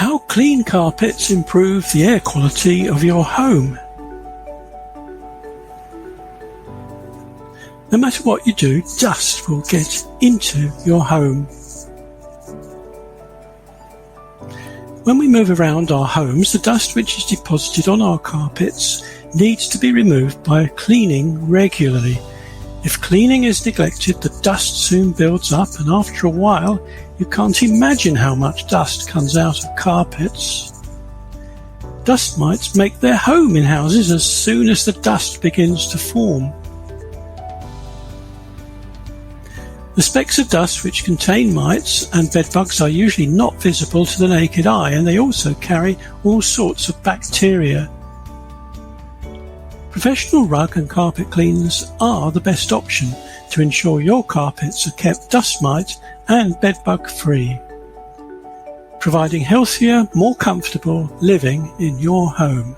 How clean carpets improve the air quality of your home. No matter what you do, dust will get into your home. When we move around our homes, the dust which is deposited on our carpets needs to be removed by cleaning regularly. If cleaning is neglected, the dust soon builds up, and after a while, you can't imagine how much dust comes out of carpets. Dust mites make their home in houses as soon as the dust begins to form. The specks of dust which contain mites and bedbugs are usually not visible to the naked eye, and they also carry all sorts of bacteria. Professional rug and carpet cleaners are the best option to ensure your carpets are kept dust mite and bedbug free, providing healthier, more comfortable living in your home.